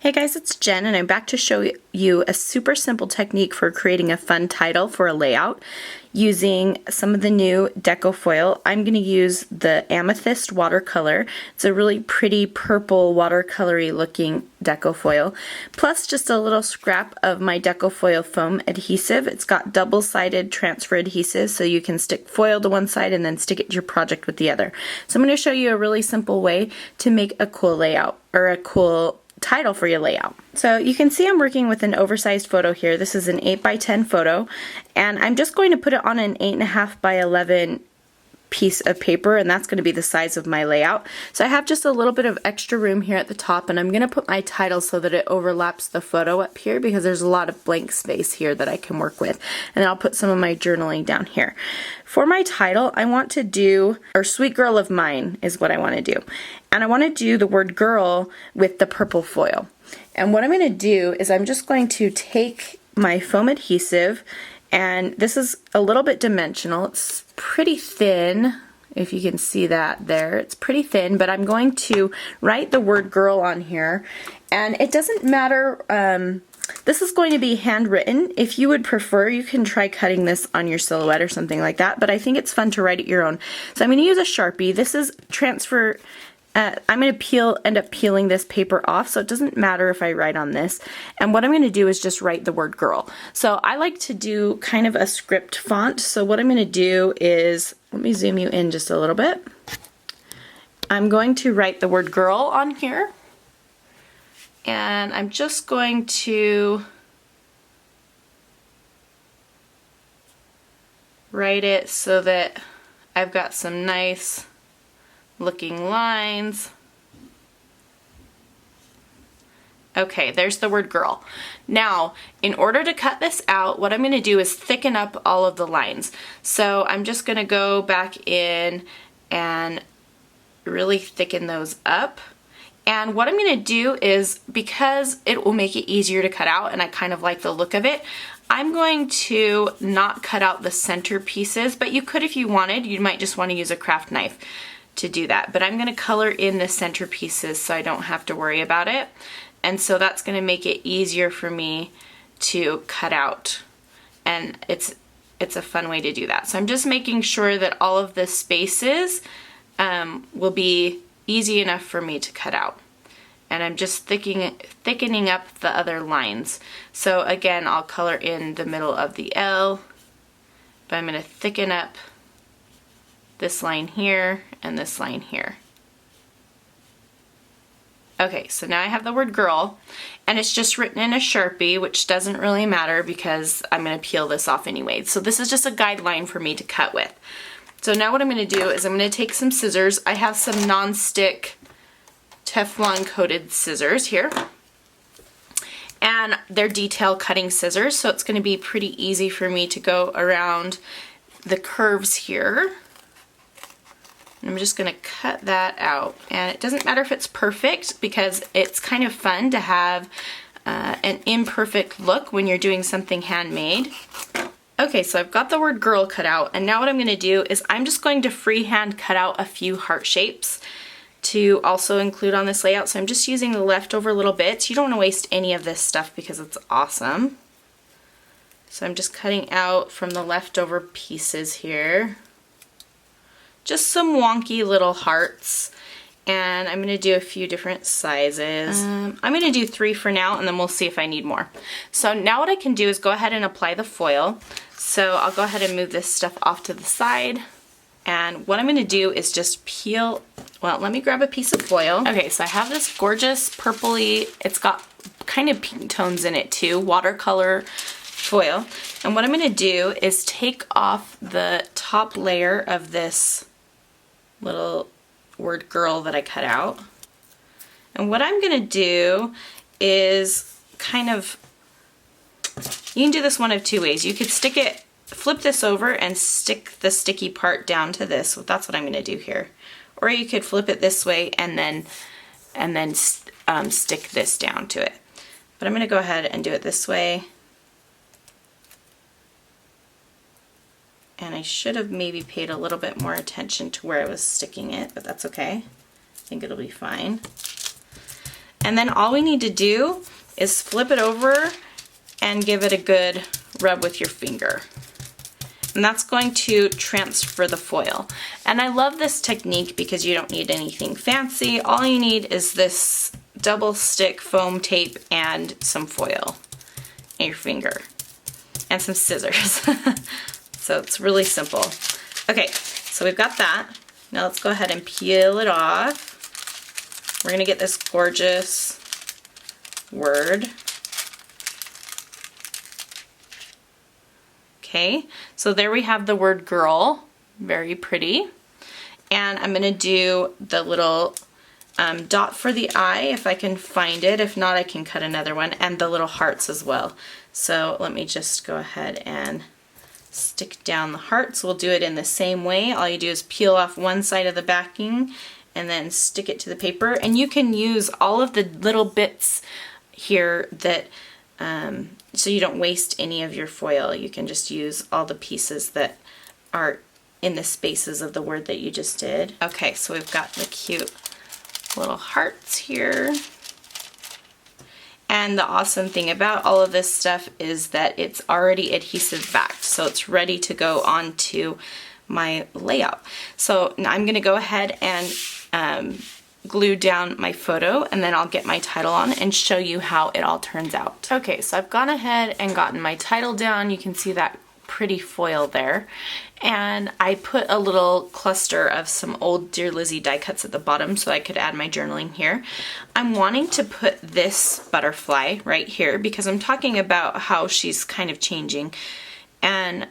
Hey guys, it's Jen and I'm back to show you a super simple technique for creating a fun title for a layout using some of the new deco foil. I'm going to use the Amethyst watercolor. It's a really pretty purple watercolory looking deco foil, plus just a little scrap of my deco foil foam adhesive. It's got double-sided transfer adhesive so you can stick foil to one side and then stick it to your project with the other. So I'm going to show you a really simple way to make a cool layout or a cool title for your layout. So you can see I'm working with an oversized photo here. This is an 8x10 photo, and I'm just going to put it on an 8.5 by 11 piece of paper, and that's going to be the size of my layout. So I have just a little bit of extra room here at the top, and I'm going to put my title so that it overlaps the photo up here because there's a lot of blank space here that I can work with. And I'll put some of my journaling down here. For my title, I want to do, or Sweet Girl of Mine is what I want to do. And I want to do the word girl with the purple foil. And what I'm going to do is I'm just going to take my foam adhesive, and this is a little bit dimensional. It's pretty thin, if you can see that there. It's pretty thin, but I'm going to write the word girl on here. And it doesn't matter, this is going to be handwritten. If you would prefer, you can try cutting this on your silhouette or something like that, but I think it's fun to write it your own. So I'm going to use a Sharpie. This is transfer. I'm going to end up peeling this paper off, so it doesn't matter if I write on this. And what I'm going to do is just write the word girl. So I like to do kind of a script font. So what I'm going to do is, let me zoom you in just a little bit. I'm going to write the word girl on here. And I'm just going to write it so that I've got some nice looking lines. Okay, there's the word girl. Now, in order to cut this out, what I'm going to do is thicken up all of the lines. So I'm just going to go back in and really thicken those up. And what I'm going to do is, because it will make it easier to cut out and I kind of like the look of it, I'm going to not cut out the center pieces, but you could if you wanted. You might just want to use a craft knife to do that. But I'm going to color in the center pieces so I don't have to worry about it. And so that's going to make it easier for me to cut out. And it's a fun way to do that. So I'm just making sure that all of the spaces will be easy enough for me to cut out. And I'm just thickening up the other lines. So again, I'll color in the middle of the L, but I'm going to thicken up this line here and this line here. Okay, so now I have the word girl, and it's just written in a Sharpie, which doesn't really matter because I'm going to peel this off anyway. So this is just a guideline for me to cut with. So now what I'm going to do is I'm going to take some scissors. I have some non-stick Teflon coated scissors here. And they're detail cutting scissors, so it's going to be pretty easy for me to go around the curves here. And I'm just going to cut that out. And it doesn't matter if it's perfect because it's kind of fun to have an imperfect look when you're doing something handmade. Okay, so I've got the word girl cut out, and now what I'm going to do is I'm just going to freehand cut out a few heart shapes to also include on this layout. So I'm just using the leftover little bits. You don't want to waste any of this stuff because it's awesome. So I'm just cutting out from the leftover pieces here. Just some wonky little hearts. And I'm going to do a few different sizes. I'm going to do 3 for now, and then we'll see if I need more. So now what I can do is go ahead and apply the foil. So I'll go ahead and move this stuff off to the side. And what I'm going to do is just peel, well, let me grab a piece of foil. Okay, so I have this gorgeous purpley, it's got kind of pink tones in it too, watercolor foil. And what I'm going to do is take off the top layer of this little word girl that I cut out. And what I'm going to do is kind of, you can do this one of 2 ways. You could flip this over and stick the sticky part down to this. So that's what I'm going to do here. Or you could flip it this way and then stick this down to it. But I'm going to go ahead and do it this way. And I should have maybe paid a little bit more attention to where I was sticking it, but that's okay. I think it'll be fine. And then all we need to do is flip it over and give it a good rub with your finger. And that's going to transfer the foil. And I love this technique because you don't need anything fancy. All you need is this double stick foam tape and some foil and your finger and some scissors. So it's really simple. Okay, so we've got that. Now let's go ahead and peel it off. We're gonna get this gorgeous word. Okay, so there we have the word girl, very pretty. And I'm gonna do the little dot for the eye if I can find it. If not, I can cut another one, and the little hearts as well. So let me just go ahead and stick down the hearts. We'll do it in the same way. All you do is peel off one side of the backing and then stick it to the paper. And you can use all of the little bits here that so you don't waste any of your foil. You can just use all the pieces that are in the spaces of the word that you just did. Okay, so we've got the cute little hearts here. And the awesome thing about all of this stuff is that it's already adhesive backed, so it's ready to go onto my layout. So now I'm gonna go ahead and glue down my photo, and then I'll get my title on and show you how it all turns out. Okay, so I've gone ahead and gotten my title down. You can see that pretty foil there. And I put a little cluster of some old Dear Lizzy die cuts at the bottom so I could add my journaling here. I'm wanting to put this butterfly right here because I'm talking about how she's kind of changing. And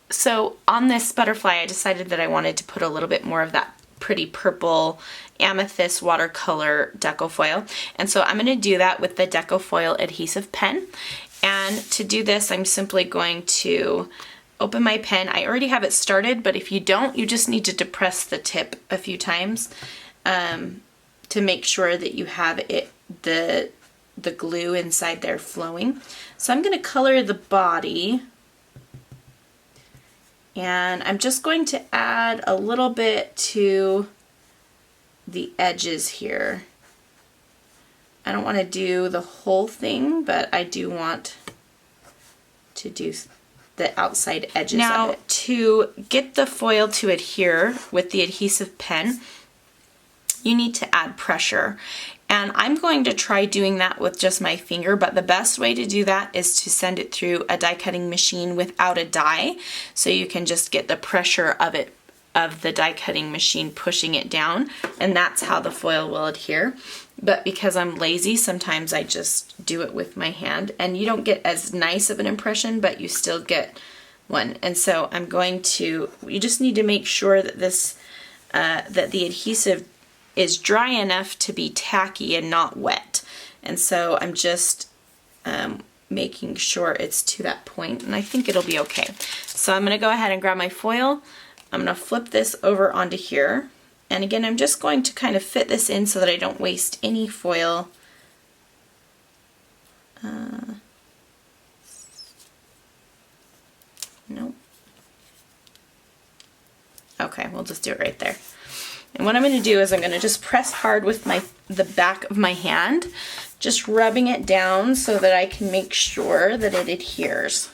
so on this butterfly, I decided that I wanted to put a little bit more of that pretty purple amethyst watercolor deco foil. And so I'm going to do that with the deco foil adhesive pen. And to do this, I'm simply going to open my pen. I already have it started, but if you don't, you just need to depress the tip a few times to make sure that you have it the glue inside there flowing. So I'm going to color the body, and I'm just going to add a little bit to the edges here. I don't want to do the whole thing, but I do want to do the outside edges of it. To get the foil to adhere with the adhesive pen, you need to add pressure. And I'm going to try doing that with just my finger, but the best way to do that is to send it through a die cutting machine without a die, so you can just get the pressure of it, of the die cutting machine pushing it down, and that's how the foil will adhere. But because I'm lazy, sometimes I just do it with my hand, and you don't get as nice of an impression, but you still get one. And so I'm going to, you just need to make sure that this, that the adhesive is dry enough to be tacky and not wet. And so I'm just making sure it's to that point, and I think it'll be okay. So I'm gonna go ahead and grab my foil. I'm gonna flip this over onto here. And again, I'm just going to kind of fit this in so that I don't waste any foil. Nope. Okay, we'll just do it right there. And what I'm going to do is I'm going to just press hard with the back of my hand, just rubbing it down so that I can make sure that it adheres.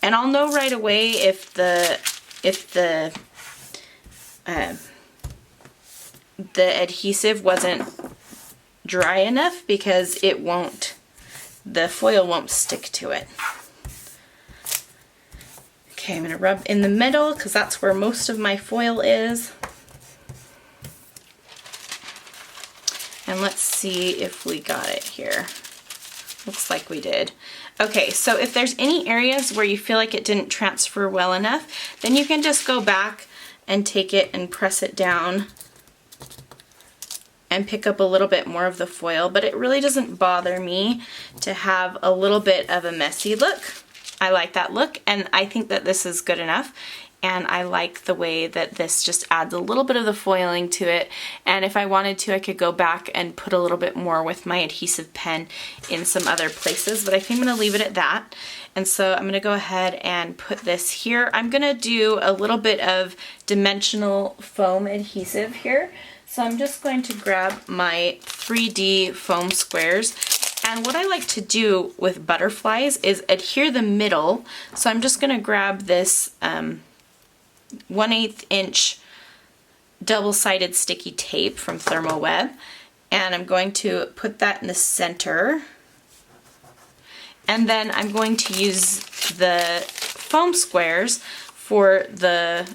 And I'll know right away if the adhesive wasn't dry enough, because the foil won't stick to it. Okay, I'm going to rub in the middle because that's where most of my foil is. And let's see if we got it here. Looks like we did. Okay, so if there's any areas where you feel like it didn't transfer well enough, then you can just go back and take it and press it down and pick up a little bit more of the foil, but it really doesn't bother me to have a little bit of a messy look. I like that look, and I think that this is good enough. And I like the way that this just adds a little bit of the foiling to it. And if I wanted to, I could go back and put a little bit more with my adhesive pen in some other places, but I think I'm gonna leave it at that. And so I'm gonna go ahead and put this here. I'm gonna do a little bit of dimensional foam adhesive here. So I'm just going to grab my 3D foam squares. And what I like to do with butterflies is adhere the middle. So I'm just going to grab this 1/8 inch double-sided sticky tape from ThermoWeb, and I'm going to put that in the center. And then I'm going to use the foam squares for the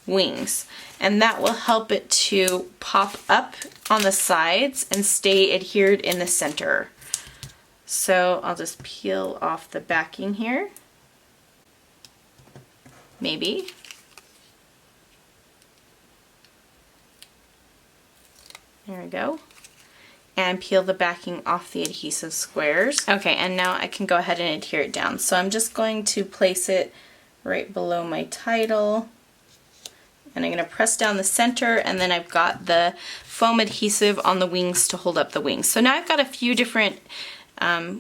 wings, and that will help it to pop up on the sides and stay adhered in the center. So I'll just peel off the backing here, maybe. There we go. And peel the backing off the adhesive squares. Okay, and now I can go ahead and adhere it down. So I'm just going to place it right below my title. And I'm going to press down the center, and then I've got the foam adhesive on the wings to hold up the wings. So now I've got a few different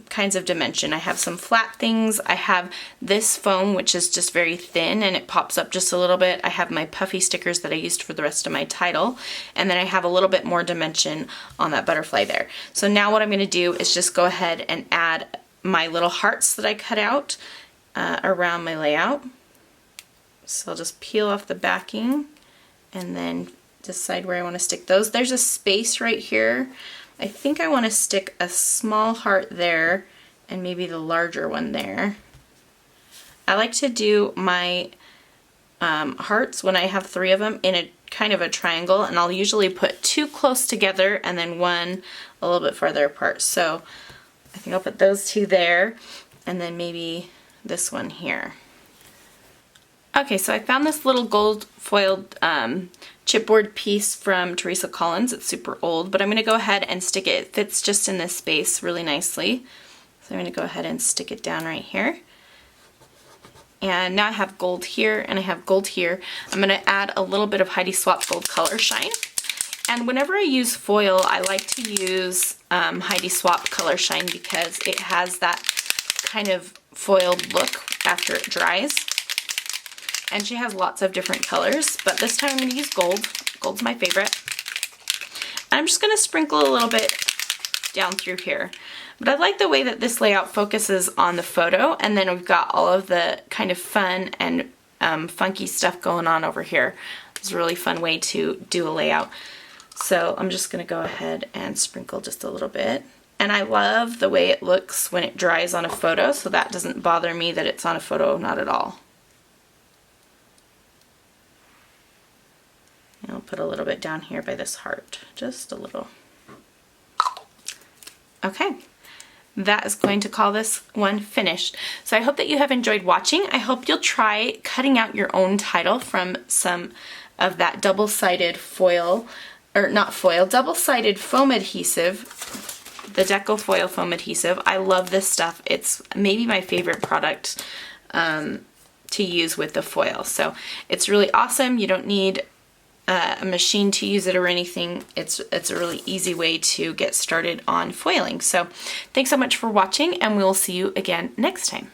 kinds of dimension. I have some flat things. I have this foam, which is just very thin and it pops up just a little bit. I have my puffy stickers that I used for the rest of my title, and then I have a little bit more dimension on that butterfly there. So now what I'm going to do is just go ahead and add my little hearts that I cut out around my layout. So I'll just peel off the backing and then decide where I want to stick those. There's a space right here. I think I want to stick a small heart there and maybe the larger one there. I like to do my hearts when I have 3 of them in a kind of a triangle, and I'll usually put 2 close together and then 1 a little bit farther apart. So I think I'll put those 2 there and then maybe this one here. Okay, so I found this little gold foiled chipboard piece from Teresa Collins. It's super old, but I'm going to go ahead and stick it. It fits just in this space really nicely. So I'm going to go ahead and stick it down right here. And now I have gold here and I have gold here. I'm going to add a little bit of Heidi Swapp Gold Color Shine. And whenever I use foil, I like to use Heidi Swapp Color Shine because it has that kind of foiled look after it dries. And she has lots of different colors, but this time I'm going to use gold. Gold's my favorite. And I'm just going to sprinkle a little bit down through here. But I like the way that this layout focuses on the photo, and then we've got all of the kind of fun and funky stuff going on over here. It's a really fun way to do a layout. So I'm just going to go ahead and sprinkle just a little bit. And I love the way it looks when it dries on a photo, so that doesn't bother me that it's on a photo, not at all. I'll put a little bit down here by this heart, just a little. Okay, that is going to call this one finished. So I hope that you have enjoyed watching. I hope you'll try cutting out your own title from some of that double-sided foil, or not foil, double-sided foam adhesive, the Decofoil foam adhesive. I love this stuff. It's maybe my favorite product to use with the foil. So it's really awesome. You don't need a machine to use it or anything. It's a really easy way to get started on foiling. So thanks so much for watching, and we will see you again next time.